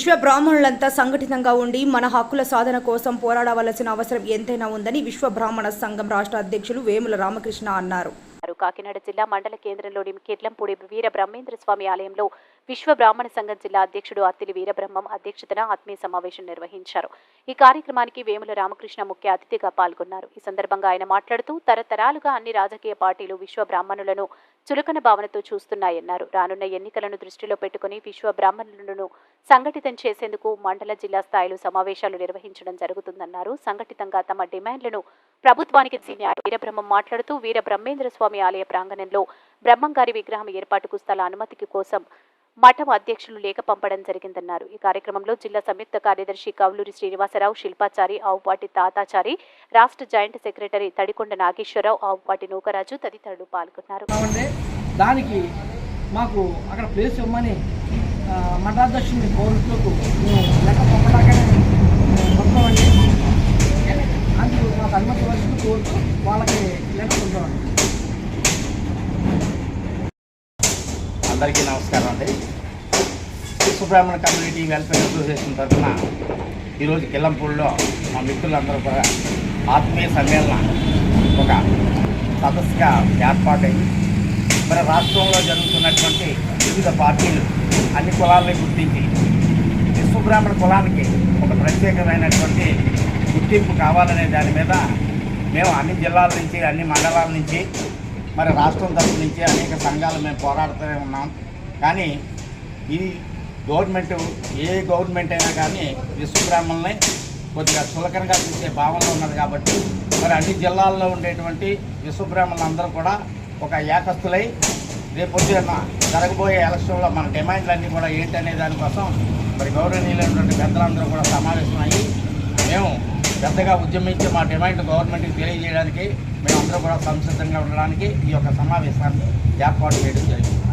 విశ్వ బ్రాహ్మణులంతా సంఘటితంగా ఉండి మన హక్కుల సాధన కోసం పోరాడవలసిన అవసరం ఎంతైనా ఉందని విశ్వ బ్రాహ్మణ సంఘం రాష్ట్ర అధ్యక్షులు వేముల రామకృష్ణ అన్నారు. కాకినాడ జిల్లా మండల కేంద్రంలోని కిర్లంపూడి వీర బ్రహ్మేంద్ర స్వామి ఆలయంలో విశ్వ బ్రాహ్మణ సంఘం జిల్లా అధ్యక్షుడు అత్తిలి వీరబ్రహ్మం అధ్యక్షతన ఆత్మీయ సమావేశం నిర్వహించారు. ఈ కార్యక్రమానికి వేముల రామకృష్ణ ముఖ్య అతిథిగా పాల్గొన్నారు. ఈ సందర్భంగా ఆయన మాట్లాడుతూ తరతరాలుగా అన్ని రాజకీయ పార్టీలు విశ్వ బ్రాహ్మణులను చులకన భావనతో చూస్తున్నాయన్నారు. రానున్న ఎన్నికలను దృష్టిలో పెట్టుకుని విశ్వ బ్రాహ్మణులను సంఘటితం చేసేందుకు మండల జిల్లా స్థాయిలో సమావేశాలు నిర్వహించడం జరుగుతుందన్నారు. సంఘటితంగా తమ డిమాండ్లను ప్రభుత్వానికి వీరబ్రహ్మం మాట్లాడుతూ వీర బ్రహ్మేంద్ర స్వామి ఆలయ ప్రాంగణంలో బ్రహ్మంగారి విగ్రహం ఏర్పాటుకు స్థల అనుమతికి కోసం మఠం అధ్యక్షులు లేఖ పంపడం జరిగిందన్నారు. ఈ కార్యక్రమంలో జిల్లా సంయుక్త కార్యదర్శి కౌలూరి శ్రీనివాసరావు, శిల్పాచారి, ఆవుపాటి తాతాచారి, రాష్ట్ర జాయింట్ సెక్రటరీ తడికొండ నాగేశ్వరరావు, ఆవుపాటి నూకరాజు తదితరులు పాల్గొన్నారు. దానికి మాకు అక్కడ ప్లేస్ ఇవ్వమని మఠాధ్యక్షుని కోరుతూ లెక్క పంపడాకనే పంపామండి. అందుకు మాకు అనుమతి ఇవ్వాల్సింది కోరుతూ వాళ్ళకి లెక్క పంపామండి. అందరికీ నమస్కారం అండి. విశ్వ బ్రాహ్మణ కమ్యూనిటీ వెల్ఫేర్ అసోసియేషన్ తరఫున ఈరోజు కిల్లంపూడిలో మా మిత్రులందరూ కూడా ఆత్మీయ సమ్మేళనం ఒక సదస్సుగా ఏర్పాటైంది. మరి రాష్ట్రంలో జరుగుతున్నటువంటి వివిధ పార్టీలు అన్ని కులాలని గుర్తించి విశ్వ బ్రాహ్మణ కులానికి ఒక ప్రత్యేకమైనటువంటి గుర్తింపు కావాలనే దాని మీద మేము అన్ని జిల్లాల నుంచి అన్ని మండలాల నుంచి మరి రాష్ట్రం తరఫు నుంచి అనేక సంఘాలు మేము పోరాడుతూనే ఉన్నాం. కానీ ఈ గవర్నమెంట్ అయినా కానీ విశ్వ బ్రాహ్మణుల్ని కొద్దిగా చులకనగా చూసే భావనలో ఉన్నది. కాబట్టి మరి అన్ని జిల్లాల్లో ఉండేటువంటి విశ్వ బ్రాహ్మణులందరూ కూడా ఒక ఏకస్తులై రేపొద్దున జరగబోయే ఎలక్షన్లో మన డిమాండ్లన్నీ కూడా ఏంటనే దానికోసం మరి గౌరవనీయులైనటువంటి పెద్దలందరూ కూడా సమావేశమయ్యి మేము పెద్దగా ఉద్యమించి మా డిమాండ్ గవర్నమెంట్కి తెలియజేయడానికి మేమందరూ కూడా సంసిద్ధంగా ఉండడానికి ఈ యొక్క సమావేశాన్ని ఏర్పాటు చేయడం జరిగింది.